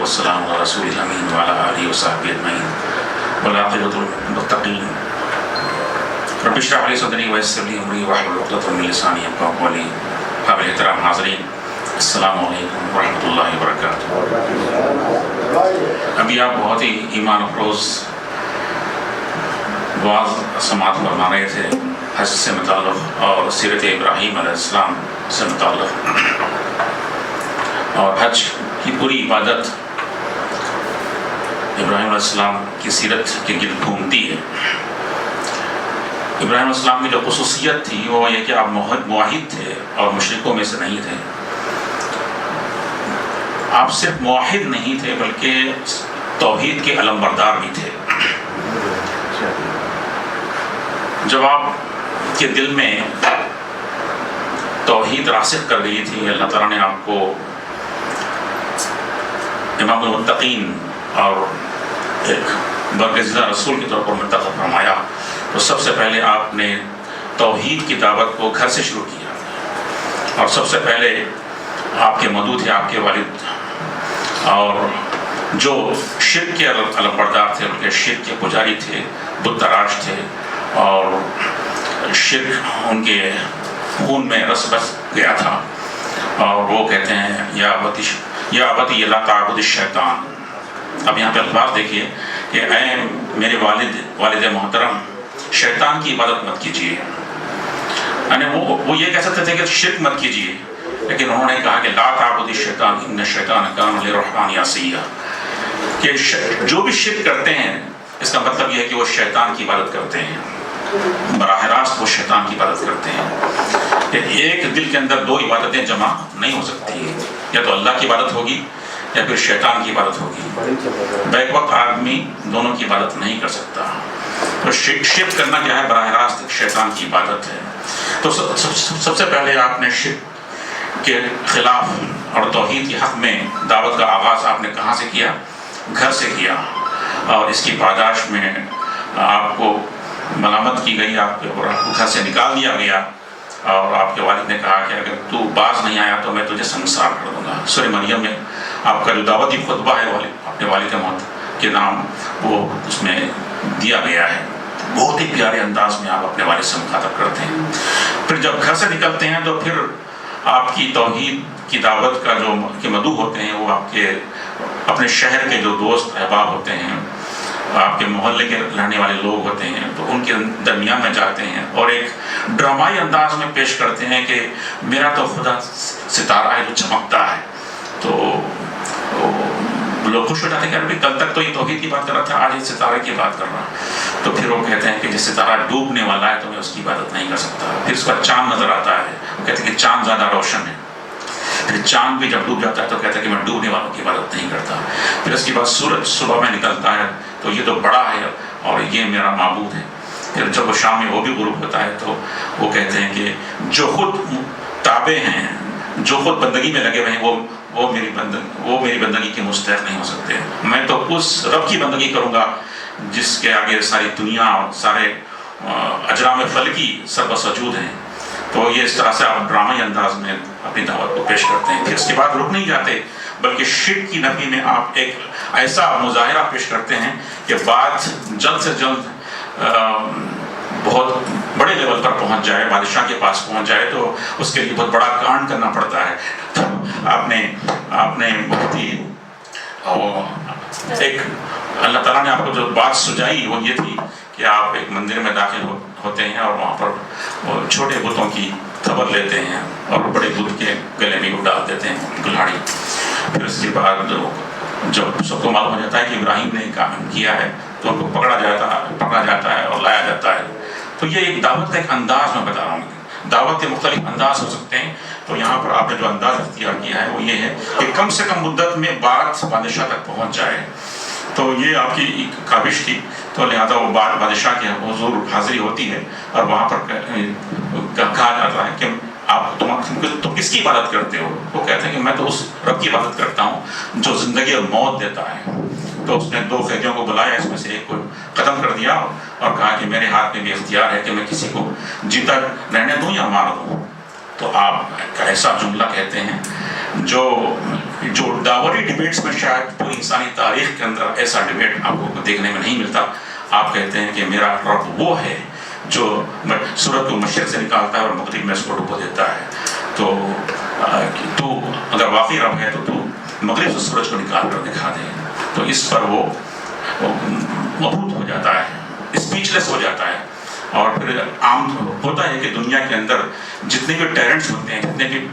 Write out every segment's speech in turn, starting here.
والسلام على رسول الأمين وعلى آله وصحبه أجمعين والعاقبة للمتقين رب اشرح لي صدري ويسر لي أمري واحلل عقدة من لساني يفقهوا قولي. قابل احترام حاضرین، السلام علیکم ورحمۃ اللہ وبرکاتہ۔ ابھی آپ بہت ہی ایمان افروز واعظ سماعت فرما رہے تھے حج سے متعلق اور سیرت ابراہیم علیہ السلام سے متعلق، اور حج کی پوری عبادت ابراہیم علیہ السلام کی سیرت کے گرد گھومتی ہے۔ ابراہیم علیہ السلام کی جو خصوصیت تھی وہ یہ کہ آپ موحد تھے اور مشرکوں میں سے نہیں تھے۔ آپ صرف موحد نہیں تھے بلکہ توحید کے علم بردار بھی تھے۔ جب آپ کے دل میں توحید راسخ کر گئی تھی، اللہ تعالیٰ نے آپ کو امام المتقین اور ایک برگزیدہ رسول کے طور پر منتخب فرمایا، تو سب سے پہلے آپ نے توحید کی دعوت کو گھر سے شروع کیا، اور سب سے پہلے آپ کے مدعو تھے آپ کے والد، اور جو شرک کے علم بردار تھے ان کے شرک کے پجاری تھے، بت تراش تھے، اور شرک ان کے خون میں رس بس گیا تھا، اور وہ کہتے ہیں یا ابتی لا تعبد الشیطان۔ اب یہاں پہ الفاظ دیکھیے کہ اے میرے والد محترم، شیطان کی عبادت مت کیجیے۔ یعنی وہ یہ کہہ سکتے تھے کہ شرک مت کیجیے، لیکن انہوں نے کہا کہ لا تعبد الشیطان ان الشیطان کان للرحمن عصیا، کہ جو بھی شرک کرتے ہیں اس کا مطلب یہ ہے کہ وہ شیطان کی عبادت کرتے ہیں، براہ راست وہ شیطان کی عبادت کرتے ہیں۔ کہ ایک دل کے اندر دو عبادتیں جمع نہیں ہو سکتی، یا تو اللہ کی عبادت ہوگی یا پھر شیطان کی عبادت ہوگی۔ بیک وقت آدمی دونوں کی عبادت نہیں کر سکتا۔ تو شرک کرنا کیا ہے؟ براہ راست شیطان کی عبادت ہے۔ تو سب سے پہلے آپ نے شرک کے خلاف اور توحید کے حق میں دعوت کا آغاز آپ نے کہاں سے کیا؟ گھر سے کیا، اور اس کی پاداش میں آپ کو ملامت کی گئی، آپ کے اوپر گھر سے نکال دیا گیا، اور آپ کے والد نے کہا کہ اگر تو باز نہیں آیا تو میں تجھے سنسار کر دوں گا۔ سورہ مریم میں آپ کا جو دعوتی خطبہ ہے اپنے والد موت کے نام وہ اس میں دیا گیا ہے۔ بہت ہی پیارے انداز میں آپ اپنے والد سے مخاطب کرتے ہیں۔ پھر جب گھر سے نکلتے ہیں تو پھر آپ کی توحید کی دعوت کا جو کہ مدعو ہوتے ہیں وہ آپ کے اپنے شہر کے جو دوست احباب ہوتے ہیں، آپ کے محلے کے رہنے والے لوگ ہوتے ہیں، تو ان کے درمیان میں جاتے ہیں اور ایک ڈرامائی انداز میں پیش کرتے ہیں کہ میرا تو خدا ستارہ ہے جو چمکتا ہے۔ تو لوگ خوش ہو جاتے ہیں کہ ابھی کل تک تو یہ توحید کی بات کر رہا تھا، آج یہ ستارے کی بات کر رہا۔ تو پھر وہ کہتے ہیں کہ جس ستارہ ڈوبنے والا ہے تو میں اس کی عبادت نہیں کر سکتا۔ پھر اس کا چاند نظر آتا ہے، وہ کہتے ہیں کہ چاند زیادہ روشن ہے۔ پھر چاند بھی جب ڈوب جاتا ہے تو کہتا ہے کہ میں ڈوبنے والوں کی عبادت نہیں کرتا۔ پھر اس کے بعد سورج صبح میں نکلتا ہے تو یہ تو بڑا ہے اور یہ میرا معبود ہے۔ پھر جب وہ شام میں وہ بھی غروب ہوتا ہے تو وہ کہتے ہیں کہ جو خود تابع ہیں، جو خود بندگی میں لگے ہوئے ہیں، وہ میری بندگی کے مستحق نہیں ہو سکتے۔ میں تو اس رب کی بندگی کروں گا جس کے آگے ساری دنیا اور سارے اجرام فلکی سر بسجود ہیں۔ تو یہ اس طرح سے آپ ڈرامائی انداز میں اپنی دعوت کو پیش کرتے ہیں۔ پھر اس کے بعد رک نہیں جاتے بلکہ شرک کی نفی میں آپ ایک ایسا مظاہرہ پیش کرتے ہیں کہ بات جلد سے جلد بہت بڑے لیول پر پہنچ جائے، بادشاہ کے پاس پہنچ جائے، تو اس کے لیے بہت بڑا کانڈ کرنا پڑتا ہے۔ آپ نے بہت ہی ایک اللہ تعالیٰ نے آپ کو جو بات سجائی وہ یہ تھی کہ آپ ایک مندر میں داخل ہوتے ہیں اور وہاں پر چھوٹے بتوں کی خبر لیتے ہیں اور بڑے بت کے گلے میں ڈال دیتے ہیں گلہاڑی۔ پھر اس کے بعد جب سب کو معلوم ہو جاتا ہے کہ ابراہیم نے کام کیا ہے تو ان کو پکڑا جاتا ہے اور لایا جاتا ہے۔ تو یہ ایک دعوت کا ایک انداز میں بتا رہا ہوں۔ دعوت کے مختلف انداز ہو سکتے ہیں، تو یہاں پر آپ نے جو انداز اختیار کیا ہے وہ یہ ہے کہ کم سے کم مدت میں بات بادشاہ تک پہنچ جائے۔ تو یہ آپ کی ایک کاوش تھی، تو لہذا وہ بادشاہ کے حضور حاضری ہوتی ہے اور وہاں پر کہا جاتا ہے کہ تم کس کی عبادت کرتے ہو؟ وہ کہتے ہیں کہ میں تو اس رب کی عبادت کرتا ہوں جو زندگی اور موت دیتا ہے۔ تو اس نے دو قیدیوں کو بلایا، اس میں سے ایک کو ختم کر دیا اور کہا کہ میرے ہاتھ میں بھی اختیار ہے کہ میں کسی کو جیتا رہنے دوں یا مار دوں۔ تو آپ ایک ایسا جملہ کہتے ہیں جو جو داوری ڈیبیٹس میں شاید پوری انسانی تاریخ کے اندر ایسا ڈیبیٹ آپ کو دیکھنے میں نہیں ملتا. آپ کہتے ہیں کہ میرا رب وہ ہے جو سورج کو مشرق سے نکالتا ہے اور مغرب میں اس کو ڈبو دیتا ہے. تو اگر واقعی رب ہے تو مغرب سے سورج کو نکال کر دکھا دے. تو اس پر وہ مبہوت ہو جاتا ہے, اسپیچلیس ہو جاتا ہے. اور پھر عام ہوتا ہے کہ دنیا کے اندر جتنے بھی ٹیرنٹس ہوتے ہیں, جتنے بھی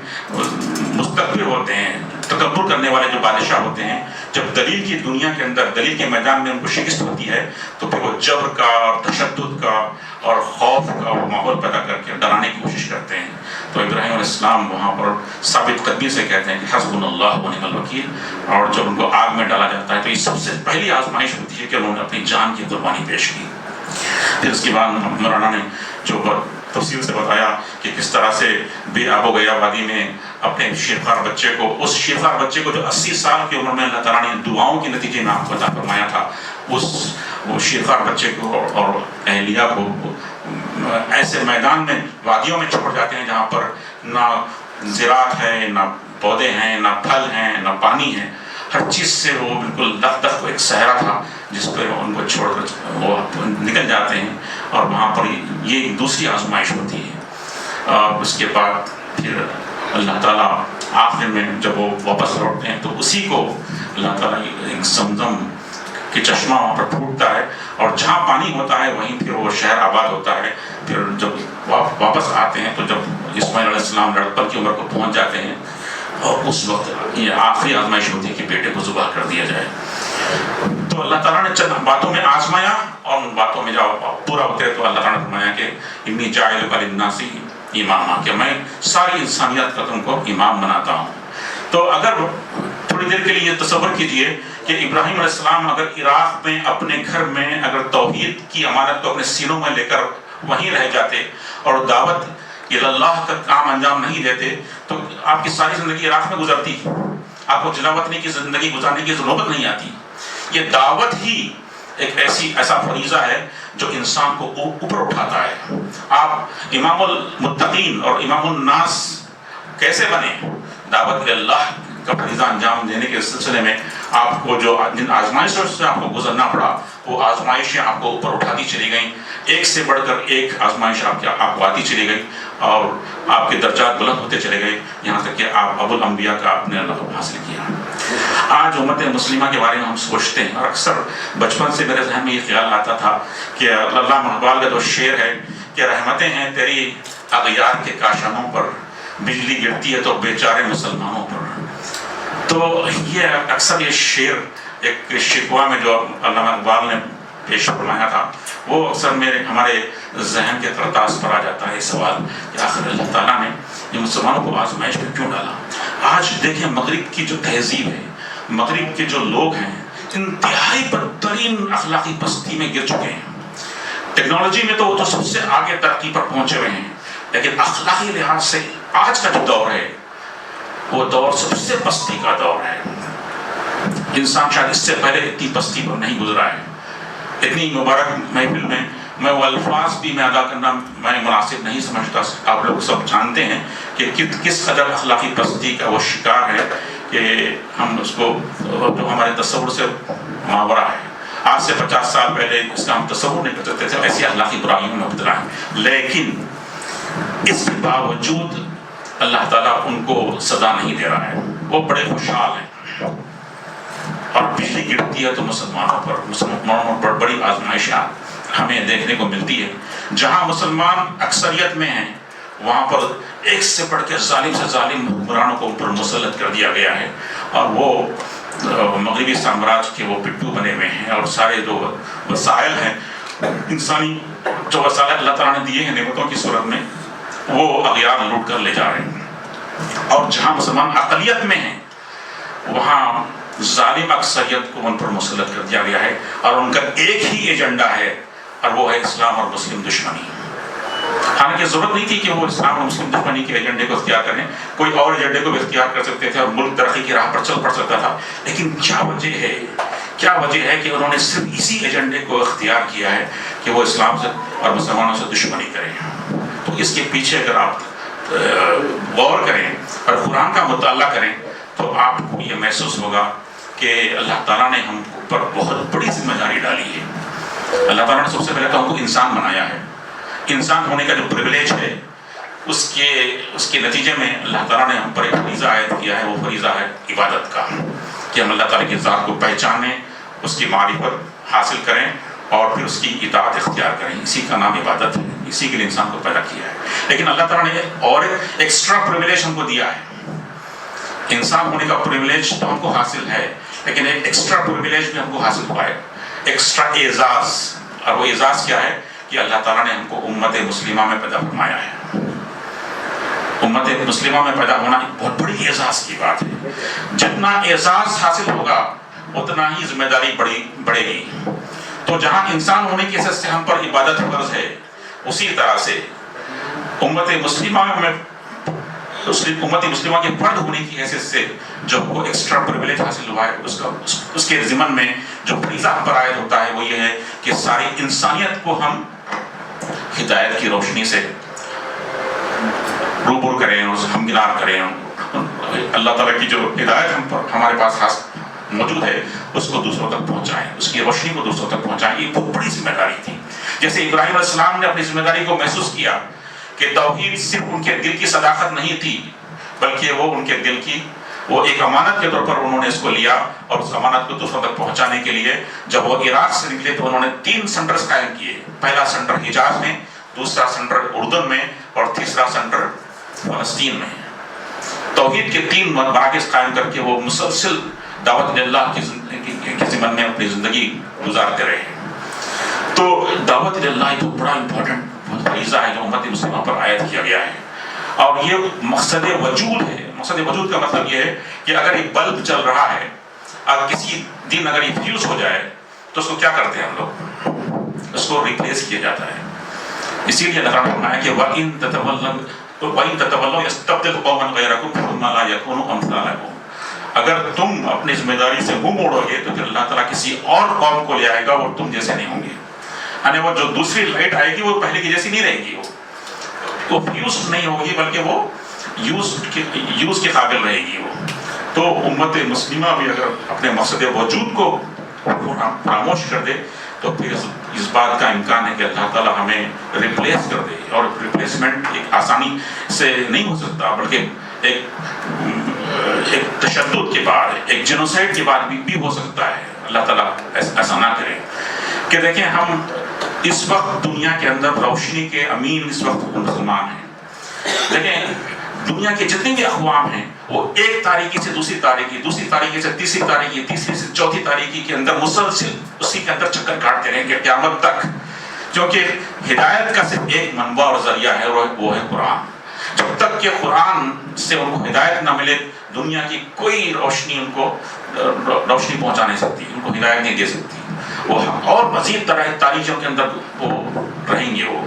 مستقبر ہوتے ہیں, تکبر کرنے والے جو بادشاہ ہوتے ہیں, جب دلیل کی دنیا کے اندر, دلیل کے میدان میں ان کو شکست ہوتی ہے تو پھر وہ جبر کا اور تشدد کا اور خوف کا وہ ماحول پیدا کر کے ڈرانے کی کوشش کرتے ہیں. تو ابراہیم علیہ السلام وہاں پر ثابت قدمی سے کہتے ہیں کہ حسبنا اللہ ونعم الوکیل. اور جب ان کو آگ میں ڈالا جاتا ہے تو یہ سب سے پہلی آزمائش ہوتی ہے کہ انہوں نے اپنی جان کی قربانی پیش کی. پھر اس کے بعد مولانا نے جو تفصیل سے بتایا کہ کس طرح سے بے آب و گیا وادی میں اپنے شیرخوار بچے کو, اس شیرخوار بچے کو جو 80 سال کی عمر میں اللہ تعالیٰ نے دعاؤں کے نتیجے میں آپ کو عطا فرمایا تھا, وہ شیرخوار بچے کو اور اہلیہ کو ایسے میدان میں, وادیوں میں چھوڑ جاتے ہیں جہاں پر نہ زراعت ہے, نہ پودے ہیں, نہ پھل ہیں, نہ پانی ہے. ہر چیز سے وہ بالکل لخ ایک صحرا تھا جس پہ ان کو چھوڑ کر وہ نکل جاتے ہیں. اور وہاں پر یہ دوسری آزمائش ہوتی ہے. اور اس کے بعد پھر اللہ تعالیٰ آخر میں جب وہ واپس لوٹتے ہیں تو اسی کو اللہ تعالیٰ ایک زمزم کہ چشمہ وہاں پر پھوٹتا ہے اور جہاں پانی ہوتا ہے وہیں پھر وہ شہر آباد ہوتا ہے. پھر جب واپس آتے ہیں تو جب اسماعیل علیہ السلام لڑکپن کی عمر کو پہنچ جاتے ہیں اور اس وقت یہ آخری آزمائش ہوتی ہے کہ بیٹے کو ذبح کر دیا جائے. تو اللہ تعالیٰ نے چند باتوں میں آزمایا اور ان باتوں میں جب پورا اترے تو اللہ تعالیٰ نے فرمایا کہ انی جاعلک للناس اماما, کہ میں ساری انسانیت کا تم کو امام بناتا ہوں. تو اگر تھوڑی دیر کے لیے تصور کیجئے کہ ابراہیم علیہ السلام اگر عراق میں اپنے گھر میں اگر توحید کی امانت کو اپنے سینوں میں لے کر وہیں رہ جاتے اور دعوت اللہ کا کام انجام نہیں دیتے تو آپ کی ساری زندگی عراق میں گزرتی, آپ کو جلا وطنی کی زندگی گزارنے کی نوبت نہیں آتی. یہ دعوت ہی ایک ایسا فریضہ ہے جو انسان کو اوپر اٹھاتا ہے. آپ امام المتقین اور امام الناس کیسے بنے؟ دعوت اللہ کا فریضہ انجام دینے کے سلسلے میں آپ کو جو جن آزمائشوں سے آپ کو گزرنا پڑا وہ آزمائشیں آپ کو اوپر اٹھاتی چلی گئیں. ایک سے بڑھ کر ایک آزمائش آپ کو آتی چلی گئی اور آپ کے درجات بلند ہوتے چلے گئے یہاں تک کہ آپ ابو الانبیاء کا آپ نے لقب حاصل کیا. آج امت مسلمہ کے بارے میں ہم سوچتے ہیں اور اکثر بچپن سے میرے ذہن میں یہ خیال آتا تھا کہ اللہ اقبال کا جو شعر ہے کہ رحمتیں ہیں تیری اغیار کے کاشانوں پر, بجلی گرتی ہے تو بیچارے مسلمانوں پر. تو یہ اکثر یہ شعر ایک شکوہ میں جو علامہ اقبال نے پیش فرمایا تھا وہ اکثر ہمارے ذہن کے ترتاز پر آ جاتا ہے سوال کہ آخر اللہ تعالیٰ نے یہ مسلمانوں کو آزمائش میں کیوں ڈالا. آج دیکھیں مغرب کی جو تہذیب ہے, مغرب کے جو لوگ ہیں انتہائی بدترین اخلاقی پستی میں گر چکے ہیں. ٹیکنالوجی میں تو وہ تو سب سے آگے ترقی پر پہنچے ہوئے ہیں لیکن اخلاقی لحاظ سے آج کا جو دور ہے وہ دور سب سے پستی کا دور ہے. انسان شاید اس سے پہلے اتنی پستی پر نہیں گزرا ہے. اتنی مبارک محفل میں وہ الفاظ بھی میں ادا کرنا میں مناسب نہیں سمجھتا. آپ لوگ سب جانتے ہیں کہ کس قدر اخلاقی پستی کا وہ شکار ہے کہ ہم اس کو جو ہمارے تصور سے ماورا ہے. آج سے 50 سال پہلے اس کا ہم تصور نہیں کر سکتے تھے, ایسی اخلاقی برائیوں میں مبتلا ہیں. لیکن اس کے باوجود اللہ تعالیٰ ان کو سزا نہیں دے رہا ہے, وہ بڑے خوشحال ہیں. اور بجلی گرتی ہے تو مسلمانوں پر بڑی آزمائشیں ہمیں دیکھنے کو ملتی ہے. جہاں مسلمان اکثریت میں ہیں وہاں پر ایک سے بڑھ کے ظالم سے ظالم حکمرانوں کو اوپر مسلط کر دیا گیا ہے اور وہ مغربی سامراج کے وہ پٹھو بنے ہوئے ہیں اور سارے جو وسائل ہیں انسانی جو وسائل اللہ تعالیٰ نے دیے ہیں نعمتوں کی صورت میں وہ اغیار لوٹ کر لے جا رہے ہیں. اور جہاں مسلمان اقلیت میں ہیں وہاں ظالم اکثریت کو ان پر مسلط کر دیا گیا ہے اور ان کا ایک ہی ایجنڈا ہے اور وہ ہے اسلام اور مسلم دشمنی. حالانکہ ضرورت نہیں تھی کہ وہ اسلام اور مسلم دشمنی کے ایجنڈے کو اختیار کریں, کوئی اور ایجنڈے کو بھی اختیار کر سکتے تھے اور ملک ترقی کی راہ پر چل پڑ سکتا تھا. لیکن کیا وجہ ہے کہ انہوں نے صرف اسی ایجنڈے کو اختیار کیا ہے کہ وہ اسلام سے اور مسلمانوں سے دشمنی کریں. تو اس کے پیچھے اگر آپ غور کریں اور قرآن کا مطالعہ کریں تو آپ کو یہ محسوس ہوگا کہ اللہ تعالیٰ نے ہم پر بہت بڑی ذمہ داری ڈالی ہے۔ اللہ تعالیٰ نے سب سے پہلے تو ہم کو انسان بنایا ہے۔ انسان ہونے کا جو پریویلیج ہے اس کے نتیجے میں اللہ تعالیٰ نے ہم پر ایک فریضہ عائد کیا ہے، وہ فریضہ ہے عبادت کا، کہ ہم اللہ تعالیٰ کی ذات کو پہچانیں، اس کی معرفت حاصل کریں اور پھر اس کی اطاعت اختیار کریں۔ اسی کا نام عبادت ہے، اسی کے لیے انسان کو پیدا کیا ہے۔ لیکن اللہ تعالیٰ نے اور ایکسٹرا پریویلیج ہم کو دیا ہے۔ انسان ہونے کا پریویلیج تو ہم کو حاصل ہے، لیکن ایک ایکسٹرا پریویلیج بھی ہم کو حاصل ہوا ہے، ایکسٹرا اعزاز۔ اور وہ اعزاز کیا ہے کہ اللہ تعالیٰ نے ہم کو امت مسلمہ میں پیدا فرمایا ہے۔ امت مسلمہ میں پیدا ہونا ایک بہت بڑی اعزاز کی بات ہے۔ جتنا اعزاز حاصل ہوگا اتنا ہی ذمہ داری بڑھے گی۔ تو جہاں انسان ہونے کی حیثیت سے ہم پر عبادت فرض ہے، اسی طرح سے امت مسلمہ کے فرد ہونے کی حیثیت سے جو کو ایکسٹرا پریویلیج حاصل ہوا ہے، اس کے ضمن میں جو فریضہ ہم پر عائد ہوتا ہے وہ یہ ہے کہ ساری انسانیت کو ہم ہدایت کی روشنی سے روبرو کریں، ہمکنار کریں۔ اللہ تعالیٰ کی جو ہدایت ہمارے پاس موجود ہے اس کو دوسروں تک پہنچائیں، اس کی روشنی کو دوسروں تک پہنچائیں۔ یہ بہت بڑی ذمہ داری تھی۔ جیسے ابراہیم علیہ السلام نے اپنی ذمہ داری کو محسوس کیا کہ توحید صرف ان کے دل کی صداقت نہیں تھی، بلکہ وہ ان کے دل کی وہ ایک امانت کے طور پر انہوں نے اس کو لیا، اور اس امانت کو دوسروں تک پہنچانے کے لیے جب وہ عراق سے نکلے تو انہوں نے 3 سینٹرز قائم کیے۔ پہلا سینٹر حجاز میں، دوسرا سینٹر اردن میں، اور تیسرا سینٹر فلسطین میں۔ توحید کے 3 مراکز قائم کر کے وہ مسلسل دعوت اللہ کی ضمن میں اپنی زندگی گزارتے رہے۔ تو دعوت اللہ ایک بڑا امپورٹنٹ فریضہ ہے جو امت مسلمہ پر عائد کیا گیا ہے، اور یہ مقصد وجود ہے۔ مقصد وجود کا مطلب یہ ہے کہ اگر ایک بلب چل رہا ہے، اگر کسی دن اگر یہ فیوز ہو جائے تو اس کو کیا کرتے ہیں ہم لوگ؟ اس کو ریپلیس کیا جاتا ہے۔ اسی لیے اللہ تعالیٰ نے فرمایا کہ وَإِن تَتَوَلَّوْا يَسْتَبْدِلْ قَوْمًا غَيْرَكُمْ ثُمَّ لَا يَكُونُوا أَمْثَالَكُمْ۔ اگر تم اپنی ذمہ داری سے منہ موڑو گے تو پھر اللہ تعالیٰ کسی اور قوم کو لے آئے گا اور تم جیسے نہیں ہوں گے۔ یعنی وہ جو دوسری لائٹ آئے گی وہ پہلے کی جیسی نہیں رہے گی، وہ فیوز نہیں ہوگی بلکہ وہ یوز کے قابل رہے گی۔ وہ تو امت مسلمہ بھی اگر اپنے مقصد وجود کو فراموش کر دے تو پھر اس بات کا امکان ہے کہ اللہ تعالیٰ ہمیں ریپلیس کر دے، اور ریپلیسمنٹ ایک آسانی سے نہیں ہو سکتا، بلکہ ایک تشدد کے بعد، ایک جینوسائیڈ کے بعد بھی ہو سکتا ہے۔ اللہ تعالیٰ ایسا نہ کرے۔ کہ دیکھیں ہم اس وقت دنیا کے اندر روشنی کے امین اس وقت مسلمان ہیں۔ دیکھیں دنیا کے جتنے بھی اقوام ہیں وہ ایک تاریکی سے دوسری تاریکی، دوسری تاریکی سے تیسری تاریکی، تیسری سے چوتھی تاریکی کے اندر مسلسل اسی کے اندر چکر کاٹتے رہیں گے قیامت تک، کیونکہ ہدایت کا صرف ایک منبع اور ذریعہ ہے، وہ ہے قرآن۔ جب تک کہ قرآن سے ان کو ہدایت نہ ملے دنیا کی کوئی روشنی ان کو روشنی پہنچا نہیں سکتی، ان کو ہدایت نہیں دے سکتی۔ وہ اور مزید تاریکیوں کے اندر وہ رہیں گے۔ وہ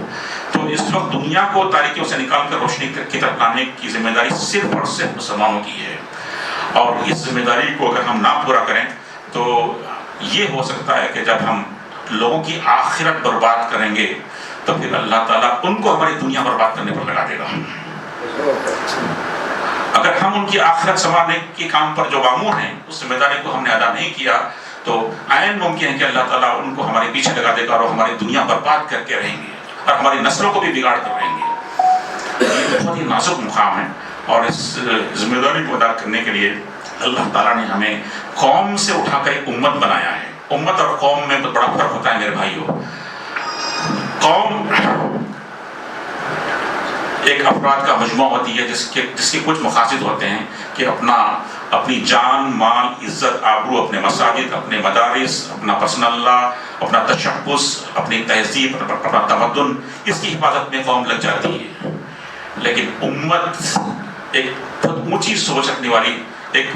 تو اس وقت دنیا کو تاریکیوں سے نکال کر روشنی کی طرف لانے کی ذمہ داری صرف اور صرف مسلمانوں کی ہے، اور اس ذمہ داری کو اگر ہم نہ پورا کریں تو یہ ہو سکتا ہے کہ جب ہم لوگوں کی آخرت برباد کریں گے تو پھر اللہ تعالیٰ ان کو ہماری دنیا برباد کرنے پر لگا دے گا۔ اگر ہم ان کی آخرت سنوارنے کے کام پر جو مامور ہیں اس ذمہ داری کو ہم نے ادا نہیں کیا تو عین ممکن ہے کہ اللہ تعالیٰ ان کو ہمارے پیچھے لگا دے گا اور ہماری دنیا برباد کر کے رہیں گے اور ہماری نسلوں کو بھی بگاڑ کر رہیں گے۔ یہ بہت ہی نازک مقام ہے، اور اس ذمہ داری کو ادا کرنے کے لیے اللہ تعالیٰ نے ہمیں قوم سے اٹھا کر ایک امت بنایا ہے۔ امت اور قوم میں بڑا فرق ہوتا ہے میرے بھائیوں۔ قوم ایک افراد کا مجموعہ ہوتی ہے جس کے کچھ مقاصد ہوتے ہیں کہ اپنی جان، مال، عزت، آبرو، اپنے مساجد، اپنے مدارس، اپنا پرسنل لا، اپنا تشخص، اپنی تہذیب، اپنا تمدن، اس کی حفاظت میں قوم لگ جاتی ہے۔ لیکن امت ایک بہت اونچی سوچ رکھنے والی ایک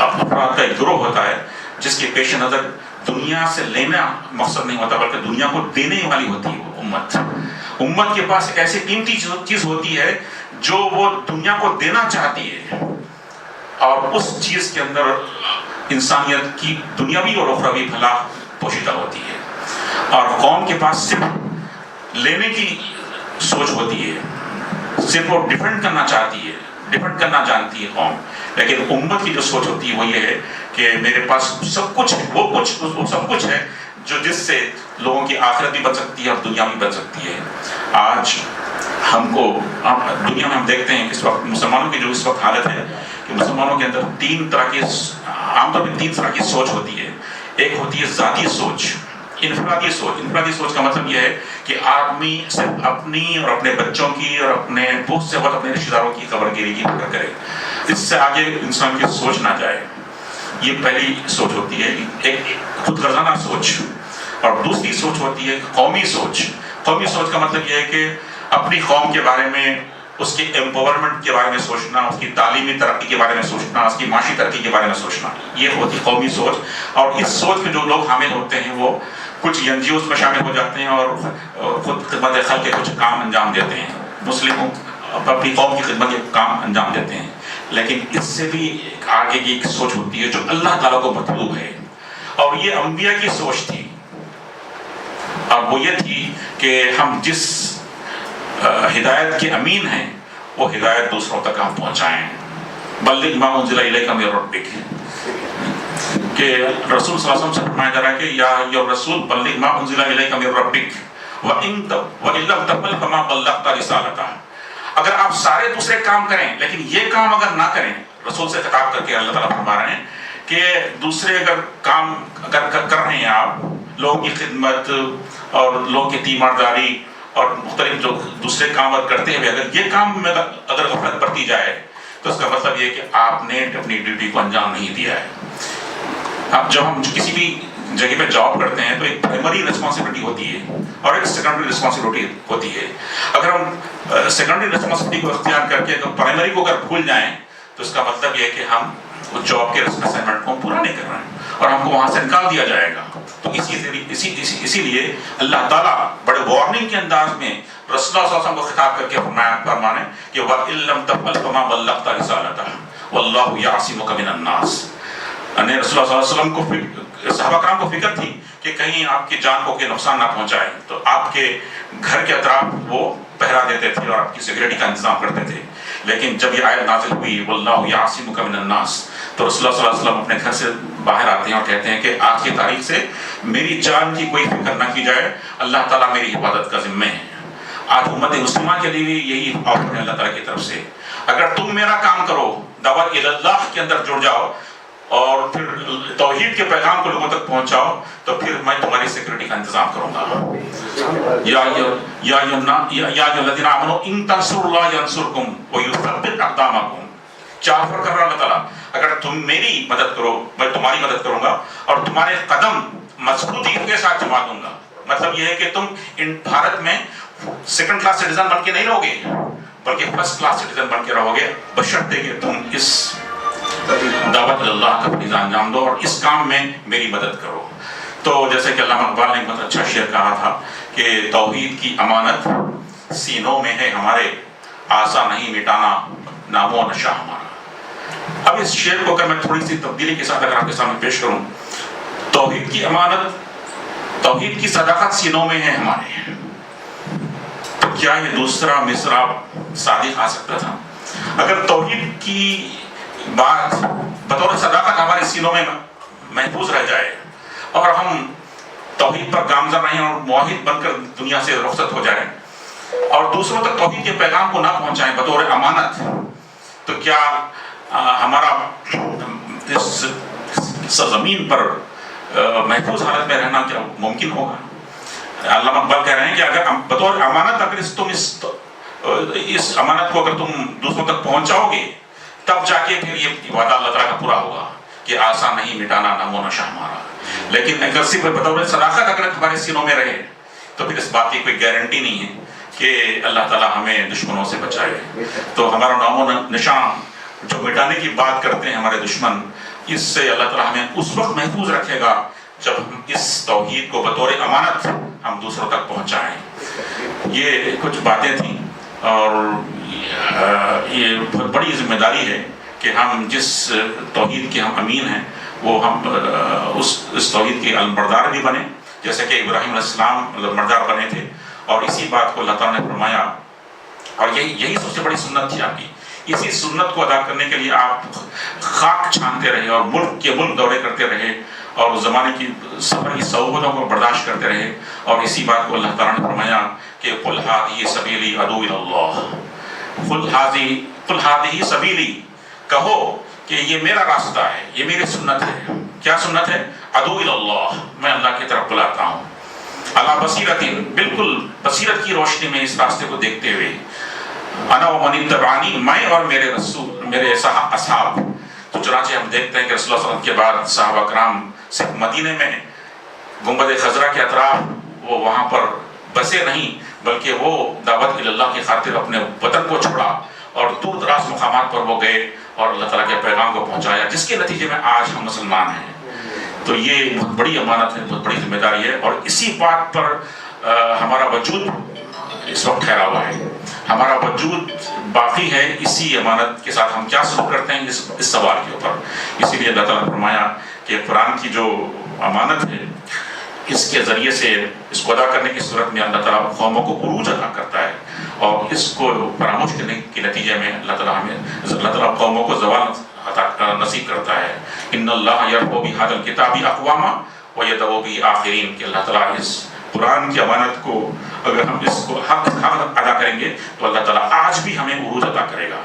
افراد کا ایک گروہ ہوتا ہے جس کے پیش نظر دنیا سے لینا مقصد نہیں ہوتا بلکہ دنیا کو دینے والی ہوتی ہے وہ امت۔ امت کے پاس ایک ایسی قیمتی چیز ہوتی ہے جو وہ دنیا کو دینا چاہتی ہے، اور اس چیز کے اندر انسانیت کی دنیاوی اور اخروی فلاح پوشیدہ ہوتی ہے، اور قوم کے پاس صرف لینے کی سوچ ہوتی ہے، صرف وہ ڈیفینڈ کرنا چاہتی ہے، ڈیفینڈ کرنا جانتی ہے قوم، لیکن امت کی جو سوچ ہوتی ہے وہ یہ ہے کہ میرے پاس سب کچھ ہے، وہ سب کچھ ہے جس سے لوگوں کی آخرت بھی بن سکتی ہے اور دنیا بھی بن سکتی ہے۔ آج ہم کو دنیا میں ہم دیکھتے ہیں کہ اس وقت مسلمانوں کی جو اس وقت حالت ہے کہ مسلمانوں کے اندر تین طرح کی، عام طور پہ تین طرح کی سوچ ہوتی ہے۔ ایک ہوتی ہے ذاتی سوچ، انفرادی سوچ۔ انفرادی سوچ کا مطلب یہ ہے کہ آدمی صرف اپنی اور اپنے بچوں کی اور اپنے بہت سے وقت اپنے رشتہ داروں کی خبر گیری کی فکر کرے، اس سے آگے انسان کی سوچ نہ جائے۔ یہ پہلی سوچ ہوتی ہے، ایک خود غرضانہ سوچ۔ اور دوسری سوچ ہوتی ہے قومی سوچ۔ قومی سوچ کا مطلب یہ ہے کہ اپنی قوم کے بارے میں، اس کے ایمپاورمنٹ کے بارے میں سوچنا، اس کی تعلیمی ترقی کے بارے میں سوچنا، اس کی معاشی ترقی کے بارے میں سوچنا، یہ ہوتی قومی سوچ۔ اور اس سوچ میں جو لوگ حامل ہوتے ہیں وہ کچھ این جی اوز میں شامل ہو جاتے ہیں اور خود خدمت خلق کے کچھ کام انجام دیتے ہیں، مسلموں اپنی قوم کی خدمت کے کام انجام دیتے ہیں۔ لیکن اس سے بھی آگے کی ایک سوچ ہوتی ہے جو اللہ تعالیٰ کو مطلوب ہے، اور یہ انبیاء کی سوچ تھی۔ اور وہ یہ تھی کہ ہم جس ہدایت کے امین ہیں وہ ہدایت دوسروں تک ہم پہنچائیں۔ بلغ ما انزل الیک من ربک، کہ رسول صلی اللہ علیہ وسلم سے فرمایا جا رہا ہے کہ یا ایھا الرسول بلغ ما انزل الیک من ربک وَإِن لَّمْ تَفْعَلْ فَمَا بَلَّغْتَ رِسَالَتَهُ۔ اگر آپ سارے دوسرے کام کریں لیکن یہ کام اگر نہ کریں، رسول سے خطاب کر کے اللہ تعالیٰ فرما رہے ہیں کہ دوسرے اگر کام اگر کر رہے ہیں آپ، لوگوں کی خدمت اور لوگوں کی تیمارداری اور مختلف جو دوسرے کام اگر کرتے ہیں، اگر یہ کام میں اگر غفلت برتی جائے تو اس کا مطلب یہ کہ آپ نے اپنی ڈیوٹی کو انجام نہیں دیا ہے۔ اب جب ہم کسی بھی جگہ پہ جاب کرتے ہیں تو ایک پرائمری ریسپانسبلٹی ہوتی ہے اور ایک سیکنڈری ریسپانسبلٹی ہوتی ہے۔ اگر ہم سیکنڈری ریسپانسبلٹی کو اختیار کر کے اگر پرائمری کو اگر بھول جائیں تو اس کا مطلب یہ ہے کہ ہم اس جاب کے اسائنمنٹ کو پورا نہیں کر رہے ہیں اور ہم کو وہاں سے نکال دیا جائے گا۔ تو اسی لیے اللہ تعالیٰ بڑے وارننگ کے انداز میں رسول اللہ صلی اللہ علیہ وسلم کو خطاب کر کے فرمانے کہ وَإِن لَّمْ تَفْعَلْ فَمَا بَلَّغْتَ رِسَالَتَهُ وَاللَّهُ يَعْصِمُكَ مِنَ النَّاسِ۔ رسول اللہ صلی اللہ علیہ وسلم کو، صحابہ کرام کو فکر تھی کہ کہیں آپ کی جان کو کوئی نقصان نہ پہنچائے، تو آپ کے گھر کے اطراف وہ پہرا دیتے تھے اور آپ کی سیکورٹی کا انتظام کرتے تھے۔ لیکن جب یہ آیت نازل ہوئی وَاللَّهُ يَعْصِمُكَ مِنَ النَّاسِ، تو رسول اللہ صلی اللہ علیہ وسلم اپنے گھر سے باہر آتے ہیں اور کہتے ہیں کہ آج کی تاریخ سے میری جان کی کوئی فکر نہ کی جائے، اللہ تعالیٰ میری حفاظت کا ذمہ ہے۔ آج امت مسلمہ کے لیے بھی یہی آفر ہے اللہ تعالیٰ کی طرف سے، اگر تم میرا کام کرو، دعوت اللہ کے اندر جڑ جاؤ اور پھر توحید کے پیغام کو لوگوں تک پہنچاؤ، تو پھر میں تمہاری سیکورٹی کا انتظام کروں گا۔ یا الذین آمنوا ان تنصروا اللہ ینصرکم ویثبت اقدامکم۔ کیا آفر کر رہا اللہ تعالیٰ؟ اگر تم میری مدد کرو میں تمہاری مدد کروں گا اور تمہارے قدم مضبوطی کے ساتھ جما دوں گا۔ مطلب یہ ہے کہ تم ان بھارت میں سیکنڈ کلاس سٹیزن بن کے نہیں رہو گے بلکہ فرسٹ کلاس سٹیزن بن کے رہو گے، بشرطے کہ تم اس دعوت اللہ کا فریضہ انجام دو اور اس کام میں میری مدد کرو۔ تو جیسے کہ علامہ اقبال نے بہت اچھا شعر کہا تھا کہ توحید کی امانت سینوں میں ہے ہمارے، آسا نہیں مٹانا نام و نشا ہمارا۔ اب اس شعر کو اگر میں تھوڑی سی تبدیلی کے ساتھ اگر آپ کے سامنے پیش کروں، توحید کی امانت، توحید کی صداقت سینوں میں ہے ہمارے، تو کیا یہ دوسرا مصرع صادق آ سکتا تھا؟ اگر توحید کی بات بطور صداقت ہمارے سینوں میں محفوظ رہ جائے اور ہم توحید پر گامزن رہیں اور موحد بن کر دنیا سے رخصت ہو جائیں اور دوسروں تک توحید کے پیغام کو نہ پہنچائیں بطور امانت، تو کیا ہمارا اس سرزمین پر محفوظ حالت میں رہنا کیا ممکن ہوگا؟ علامہ اقبال کہہ رہے ہیں کہ اگر بطور امانت اگر تم اس امانت کو اگر تم دوسروں تک پہنچاؤ گے تب جا کے پھر یہ وعدہ اللہ تعالیٰ کا پورا ہوگا کہ آسان نہیں مٹانا نام و نشا ہمارا۔ لیکن اگر صرف بطور صداقت اگر ہمارے سینوں میں رہے تو پھر اس بات کی کوئی گارنٹی نہیں ہے کہ اللہ تعالیٰ ہمیں دشمنوں سے بچائے۔ تو ہمارا نام و نشان جو مٹانے کی بات کرتے ہیں ہمارے دشمن، اس سے اللہ تعالیٰ ہمیں اس وقت محفوظ رکھے گا جب ہم اس توحید کو بطور امانت ہم دوسروں تک پہنچائیں۔ یہ کچھ باتیں تھیں اور یہ بہت بڑی ذمہ داری ہے کہ ہم جس توحید کے ہم امین ہیں وہ ہم اس توحید کے علمبردار بھی بنیں، جیسے کہ ابراہیم علیہ السلام علمبردار بنے تھے، اور اسی بات کو اللہ تعالیٰ نے فرمایا، اور یہی سب سے بڑی سنت تھی آپ کی اسی سنت کو ادا کرنے کے لیے آپ خاک چھانتے رہے اور ملک کے ملک دورے کرتے رہے اور اس زمانے کی سفر کی صعوبتوں کو برداشت کرتے رہے، اور اسی بات کو اللہ تعالیٰ نے فرمایا کہ قُلْ هَٰذِهِ سَبِيلِي أَدْعُو إِلَى اللَّهِ قُلْ هَٰذِهِ سَبِيلِي، کہو کہ یہ میرا راستہ ہے، یہ میری سنت ہے۔ کیا سنت ہے؟ أَدْعُو إِلَى اللَّهِ، میں اللہ کی طرف بلاتا ہوں، عَلَىٰ بَصِيرَةٍ، بالکل بصیرت کی روشنی میں اس راستے کو دیکھتے ہوئے، انا ومن اتبعنی، میں اور میرے رسول، میرے اصحاب۔ تو چنانچہ ہم دیکھتے ہیں کہ رسول اللہ صلی اللہ علیہ وسلم کے بعد صحابہ کرام صرف مدینے میں گنبد خضرا کے اطراف وہ وہاں پر بسے نہیں، بلکہ وہ دعوت اللہ کی خاطر اپنے وطن کو چھوڑا اور دور دراز مقامات پر وہ گئے اور اللہ تعالیٰ کے پیغام کو پہنچایا، جس کے نتیجے میں آج ہم مسلمان ہیں۔ تو یہ بہت بڑی امانت ہے، بہت بڑی ذمہ داری ہے، اور اسی بات پر ہمارا وجود اس وقت ٹھہرا ہوا ہے، ہمارا وجود باقی ہے۔ اسی امانت کے ساتھ ہم کیا سلوک کرتے ہیں اس سوال کے اوپر۔ اسی لیے اللہ تعالیٰ نے فرمایا کہ قرآن کی جو امانت ہے، اس کے ذریعے سے اس کو ادا کرنے کی صورت میں اللہ تعالیٰ قوموں کو عروج عطا کرتا ہے، اور اس کو فراموش کرنے کے نتیجے میں اللہ تعالیٰ قوموں کو زوال عطا نصیب کرتا ہے۔ ان اللہ یرفع بہذا الکتاب اقواما ویدع بہ آخرین، کہ اللہ تعالیٰ اس قرآن کی امانت کو اگر ہم اس کو حق ادا کریں گے تو اللہ تعالیٰ آج بھی ہمیں عروج عطا کرے گا۔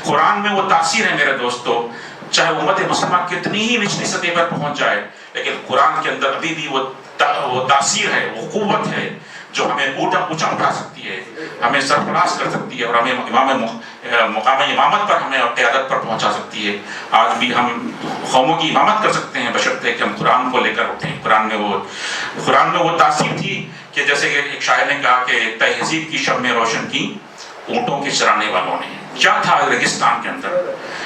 قرآن میں وہ تاثیر ہے میرے دوستو، چاہے امت مسلمہ کتنی ہی نچلی سطح پر پہنچ جائے، لیکن قرآن کے اندر ابھی بھی وہ تاثیر ہے، وہ قوت ہے جو ہمیں اونچا اٹھا سکتی ہے، ہمیں سرفراز کر سکتی ہے، اور ہمیں مقام امامت پر، ہمیں قیادت پر پہنچا سکتی ہے۔ آج بھی ہم قوموں کی امامت کر سکتے ہیں بشرطے کہ ہم قرآن کو لے کر اٹھیں۔ قرآن میں وہ تاثیر تھی کہ جیسے کہ ایک شاعر نے کہا کہ تہذیب کی شب میں روشن کی اونٹوں کے چرانے والوں نے۔ کیا تھا ریگستان کے اندر؟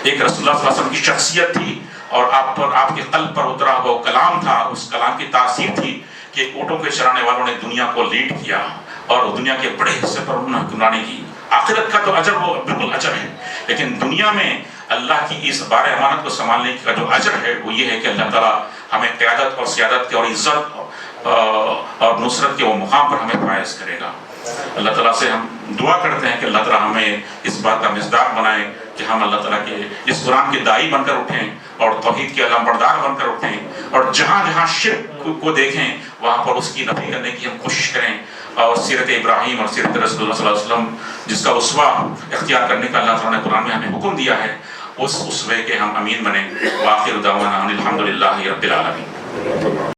ایک رسول اللہ صلی اللہ علیہ وسلم کی شخصیت تھی، اور آپ کے قلب پر اترا وہ کلام تھا، اس کلام کی تاثیر تھی کہ اونٹوں کے چرانے والوں نے دنیا کو لیڈ کیا اور دنیا کے بڑے حصے پر انہوں نے حکمرانی کی۔ آخرت کا تو اجر وہ بالکل اجر ہے، لیکن دنیا میں اللہ کی اس بار امانت کو سنبھالنے کا جو اجر ہے وہ یہ ہے کہ اللہ تعالیٰ ہمیں قیادت اور سیادت کے اور عزت اور نصرت کے وہ مقام پر ہمیں فائز کرے گا۔ اللہ تعالیٰ سے ہم دعا کرتے ہیں کہ اللہ تعالیٰ ہمیں اس بات کا مصداق بنائے کہ ہم اللہ تعالیٰ کے اس قرآن کے داعی بن کر اٹھیں اور توحید کے علمبردار بن کر اٹھیں، اور جہاں جہاں شرک کو دیکھیں وہاں پر اس کی نفی کرنے کی ہم کوشش کریں، اور سیرت ابراہیم اور سیرت رسول اللہ صلی اللہ علیہ وسلم جس کا اسوہ اختیار کرنے کا اللہ تعالیٰ نے قرآن میں ہمیں حکم دیا ہے، اس اسوے کے ہم امین بنیں۔ وآخر دعوانا ان الحمد للہ رب العالمین۔